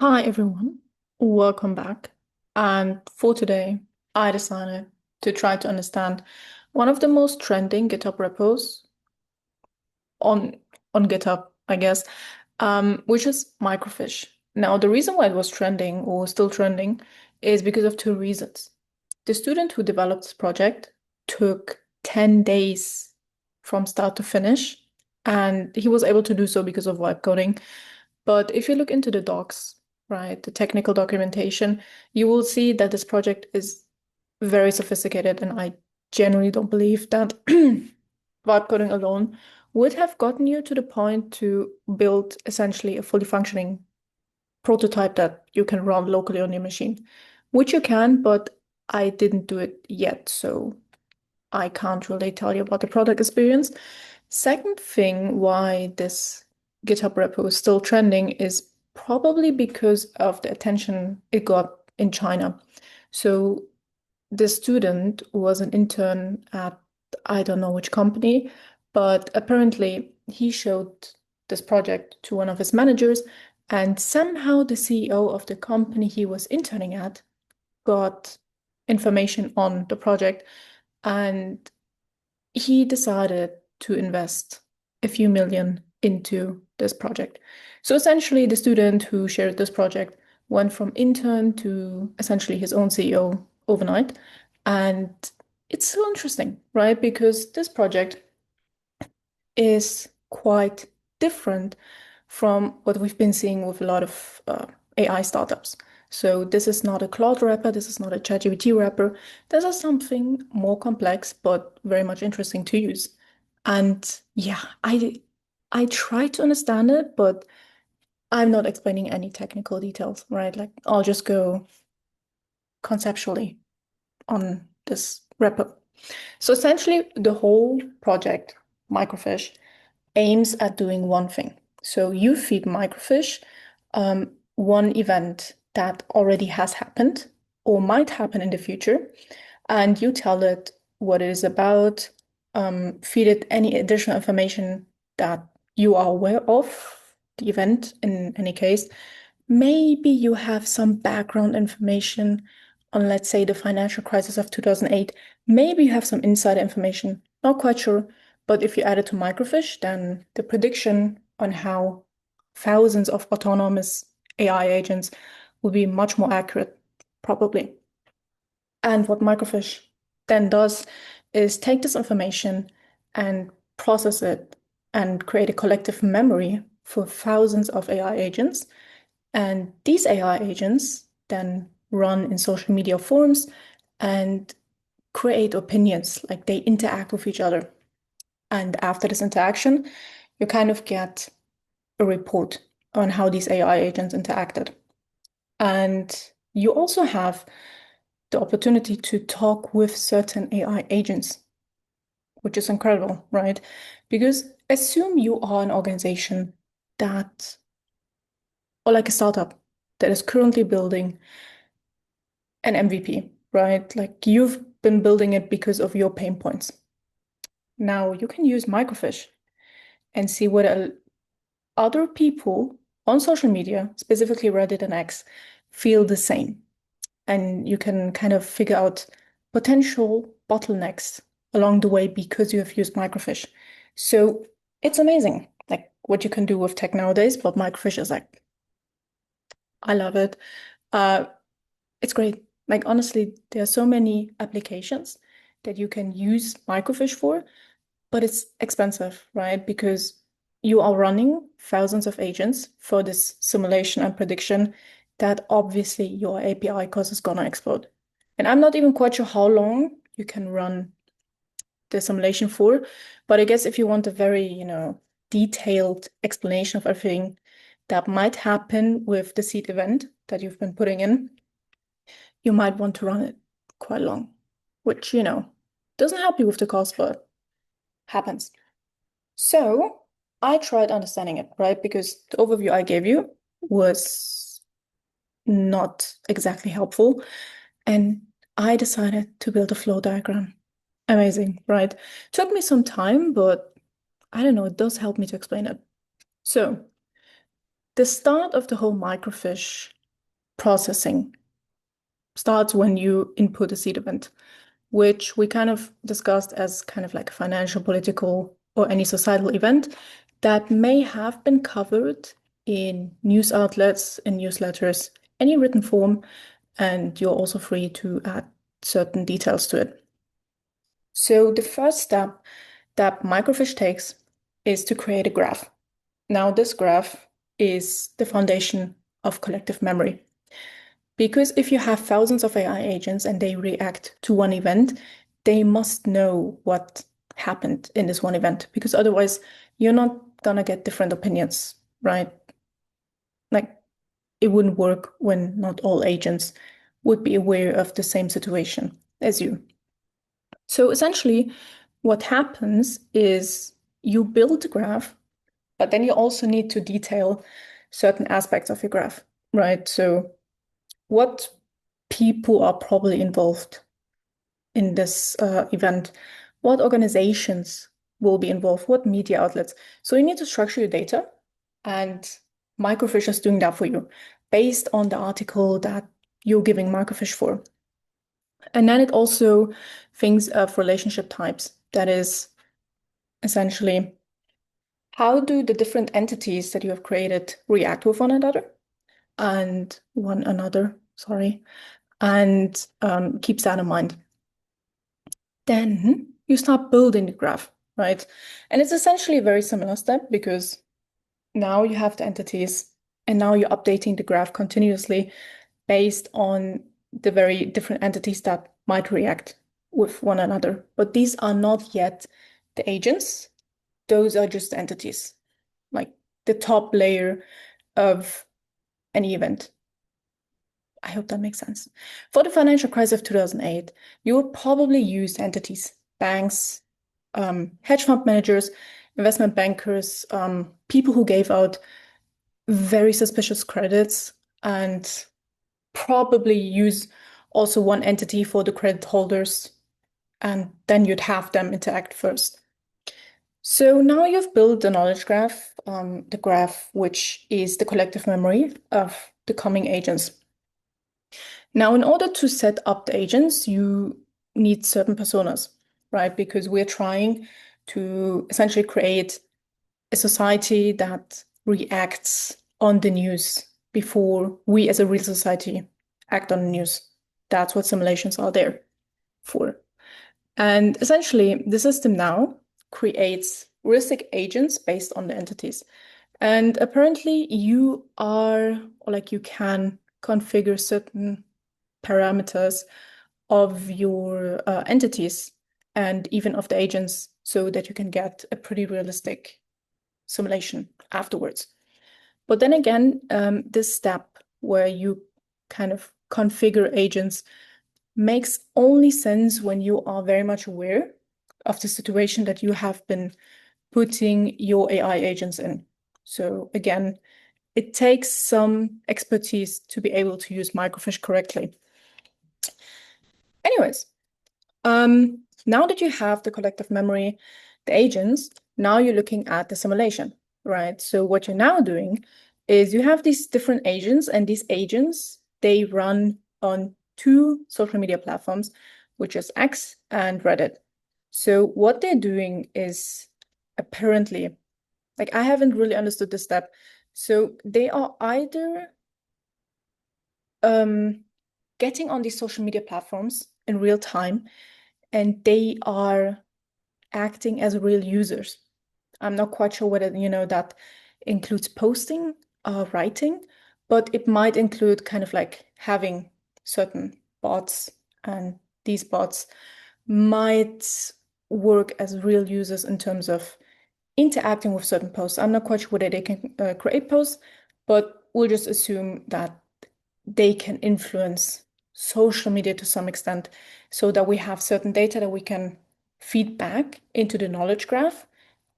Hi everyone, welcome back. And for today, I decided to try to understand one of the most trending GitHub repos on GitHub, I guess, which is MiroFish. Now, the reason why it was trending or still trending is because of two reasons. The student who developed this project took 10 days from start to finish, and he was able to do so because of vibe coding. But if you look into the docs, right, the technical documentation, you will see that this project is very sophisticated, and I genuinely don't believe that vibe coding alone would have gotten you to the point to build essentially a fully functioning prototype that you can run locally on your machine, which you can, but I didn't do it yet, so I can't really tell you about the product experience. Second thing why this GitHub repo is still trending is probably because of the attention it got in China. So the student was an intern at I don't know which company, but apparently he showed this project to one of his managers, and somehow the CEO of the company he was interning at got information on the project, and he decided to invest a few million into this project. So essentially, the student who shared this project went from intern to essentially his own CEO overnight. And it's so interesting, right? Because this project is quite different from what we've been seeing with a lot of AI startups. So this is not a Claude wrapper, this is not a ChatGPT wrapper. This is something more complex, but very much interesting to use. And yeah, I try to understand it, but I'm not explaining any technical details, right? Like I'll just go conceptually on this repo. So essentially, the whole project, MiroFish, aims at doing one thing. So you feed MiroFish one event that already has happened or might happen in the future, and you tell it what it is about, feed it any additional information that you are aware of the event in any case. Maybe you have some background information on, let's say, the financial crisis of 2008. Maybe you have some insider information. Not quite sure. But if you add it to MiroFish, then the prediction on how thousands of autonomous AI agents will be much more accurate, probably. And what MiroFish then does is take this information and process it and create a collective memory for thousands of AI agents. And these AI agents then run in social media forums and create opinions, like they interact with each other. And after this interaction, you kind of get a report on how these AI agents interacted. And you also have the opportunity to talk with certain AI agents, which is incredible, right? Because assume you are an organization that, or like a startup that is currently building an MVP, right? Like you've been building it because of your pain points. Now you can use MiroFish and see what other people on social media, specifically Reddit and X, feel the same. And you can kind of figure out potential bottlenecks along the way because you have used MiroFish. So it's amazing, like what you can do with tech nowadays, but MiroFish is like, I love it. Uh, it's great. Like honestly, there are so many applications that you can use MiroFish for, but it's expensive, right? Because you are running thousands of agents for this simulation and prediction that obviously your API cost is gonna explode. And I'm not even quite sure how long you can run the simulation for, but I guess if you want a very, detailed explanation of everything that might happen with the seed event that you've been putting in, you might want to run it quite long, which, doesn't help you with the cost, but happens. So I tried understanding it, right? Because the overview I gave you was not exactly helpful. And I decided to build a flow diagram. Amazing, right? Took me some time, but I don't know, it does help me to explain it. So the start of the whole microfiche processing starts when you input a seed event, which we kind of discussed as kind of like a financial, political, or any societal event that may have been covered in news outlets, in newsletters, any written form, and you're also free to add certain details to it. So the first step that microfiche takes is to create a graph. Now, this graph is the foundation of collective memory. Because if you have thousands of AI agents and they react to one event, they must know what happened in this one event, because otherwise you're not gonna get different opinions, right? Like it wouldn't work when not all agents would be aware of the same situation as you. So essentially, what happens is you build a graph, but then you also need to detail certain aspects of your graph, right? So what people are probably involved in this event, what organizations will be involved, what media outlets. So you need to structure your data, and Microfiche is doing that for you based on the article that you're giving Microfiche for. And then it also thinks of relationship types. That is essentially how do the different entities that you have created react with one another and sorry, and keeps that in mind. Then you start building the graph, right? And it's essentially a very similar step because now you have the entities and now you're updating the graph continuously based on the very different entities that might react with one another. But these are not yet the agents. Those are just entities, like the top layer of any event. I hope that makes sense. For the financial crisis of 2008, you would probably use entities, banks, hedge fund managers, investment bankers, people who gave out very suspicious credits, and probably use also one entity for the credit holders, and then you'd have them interact first. So now you've built the knowledge graph, the graph which is the collective memory of the coming agents. Now, in order to set up the agents, you need certain personas, right? Because we're trying to essentially create a society that reacts on the news before we as a real society act on the news. That's what simulations are there for. And essentially, the system now creates realistic agents based on the entities. And apparently you are, or like you can configure certain parameters of your entities and even of the agents so that you can get a pretty realistic simulation afterwards. But then again, this step where you kind of configure agents makes only sense when you are very much aware of the situation that you have been putting your AI agents in. So again, it takes some expertise to be able to use Microfiche correctly. Anyways, now that you have the collective memory, the agents, now you're looking at the simulation, right? So what you're now doing is you have these different agents, and these agents, they run on two social media platforms, which is X and Reddit. So what they're doing is apparently, like I haven't really understood this step. So they are either getting on these social media platforms in real time, and they are acting as real users. I'm not quite sure whether, that includes posting, writing, but it might include kind of like having certain bots, and these bots might work as real users in terms of interacting with certain posts. I'm not quite sure whether they can create posts, but we'll just assume that they can influence social media to some extent so that we have certain data that we can feed back into the knowledge graph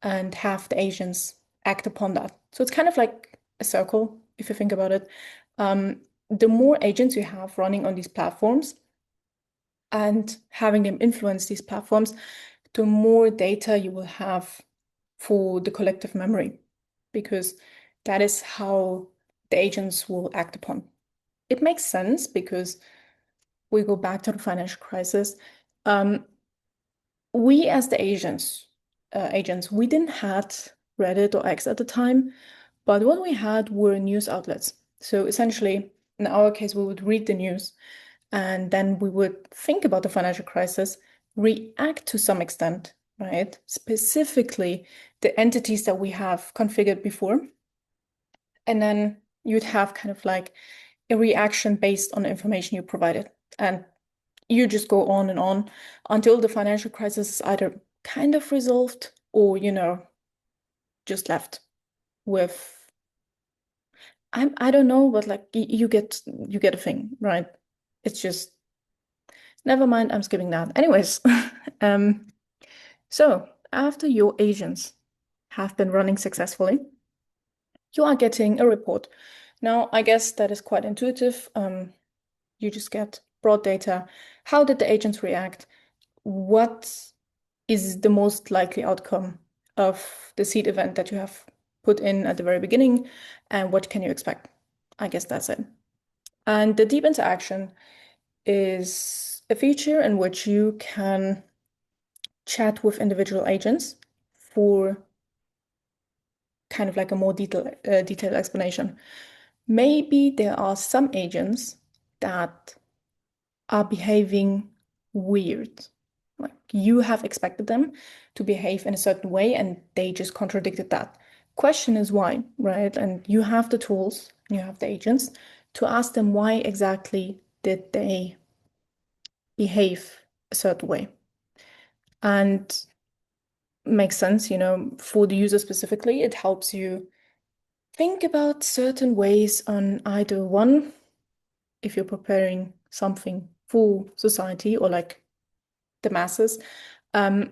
and have the agents act upon that. So it's kind of like a circle, if you think about it. The more agents you have running on these platforms and having them influence these platforms, the more data you will have for the collective memory. Because that is how the agents will act upon. It makes sense because we go back to the financial crisis. Um, we as the agents, we didn't had Reddit or X at the time, but what we had were news outlets. So essentially, in our case, we would read the news and then we would think about the financial crisis, react to some extent, right? Specifically, the entities that we have configured before. And then you'd have kind of like a reaction based on the information you provided. And you just go on and on until the financial crisis is either kind of resolved or, just left with I don't know, but like you get a thing, right? It's just never mind, I'm skipping that. Anyways, um, so after your agents have been running successfully, you are getting a report. Now, I guess that is quite intuitive. You just get broad data. How did the agents react? What is the most likely outcome of the seed event that you have put in at the very beginning, and what can you expect? I guess that's it. And the deep interaction is a feature in which you can chat with individual agents for kind of like a more detailed explanation. Maybe there are some agents that are behaving weird. Like you have expected them to behave in a certain way and they just contradicted that. Question is why, right? And you have the tools, you have the agents to ask them why exactly did they behave a certain way. And makes sense, for the user specifically, it helps you think about certain ways on either one, if you're preparing something for society or like the masses, um,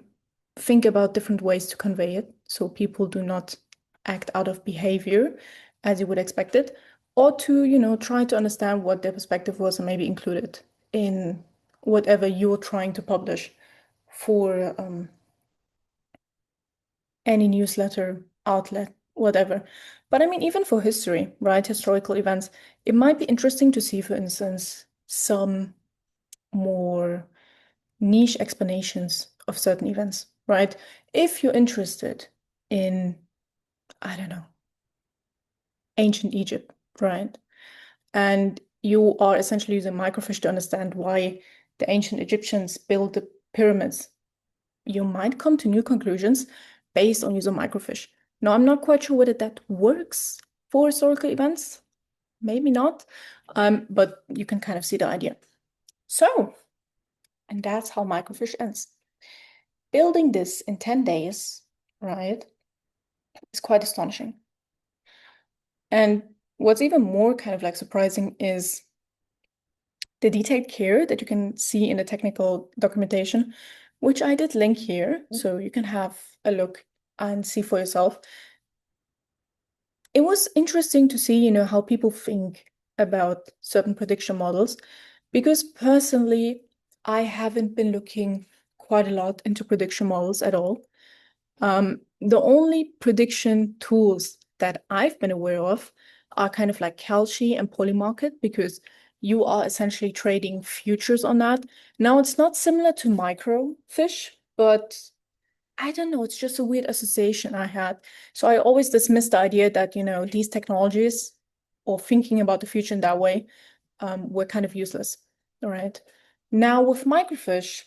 think about different ways to convey it so people do not act out of behavior as you would expect it, or to, try to understand what their perspective was and maybe include it in whatever you're trying to publish for any newsletter, outlet, whatever. But I mean, even for history, right? Historical events, it might be interesting to see, for instance, some more niche explanations of certain events, right? If you're interested in, I don't know, ancient Egypt, right? And you are essentially using MiroFish to understand why the ancient Egyptians built the pyramids, you might come to new conclusions based on using MiroFish. Now, I'm not quite sure whether that works for historical events. Maybe not, but you can kind of see the idea. So, and that's how MiroFish ends. Building this in 10 days, right, is quite astonishing. And what's even more kind of like surprising is the detailed care that you can see in the technical documentation, which I did link here, so you can have a look and see for yourself. It was interesting to see, how people think about certain prediction models, because personally, I haven't been looking quite a lot into prediction models at all. The only prediction tools that I've been aware of are kind of like Kalshi and Polymarket, because you are essentially trading futures on that. Now, it's not similar to MicroFish, but I don't know, it's just a weird association I had. So I always dismissed the idea that, these technologies or thinking about the future in that way were kind of useless. All right. Now, with MicroFish,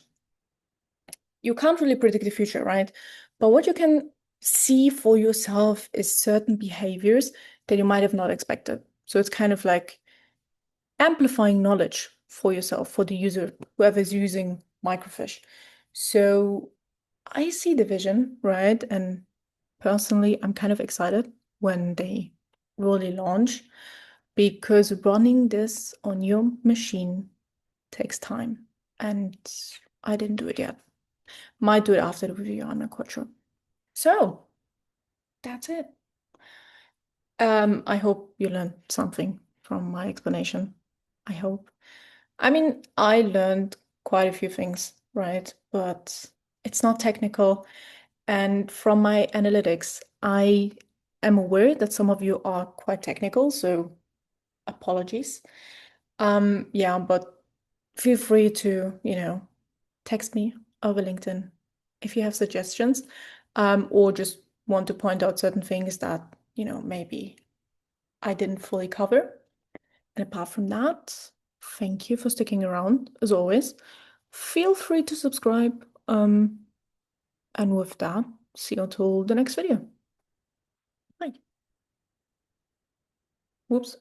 you can't really predict the future, right? But what you can see for yourself is certain behaviors that you might have not expected. So it's kind of like amplifying knowledge for yourself, for the user, whoever's using MicroFish. So I see the vision, right? And personally, I'm kind of excited when they really launch, because running this on your machine takes time. And I didn't do it yet. Might do it after the review, I'm not quite sure. So that's it. I hope you learned something from my explanation. I hope. I mean, I learned quite a few things, right? But it's not technical. And from my analytics, I am aware that some of you are quite technical, so apologies. Yeah, but feel free to, text me over LinkedIn if you have suggestions, or just want to point out certain things that, maybe I didn't fully cover. And apart from that, thank you for sticking around, as always. Feel free to subscribe. And with that, see you until the next video. Bye. Whoops.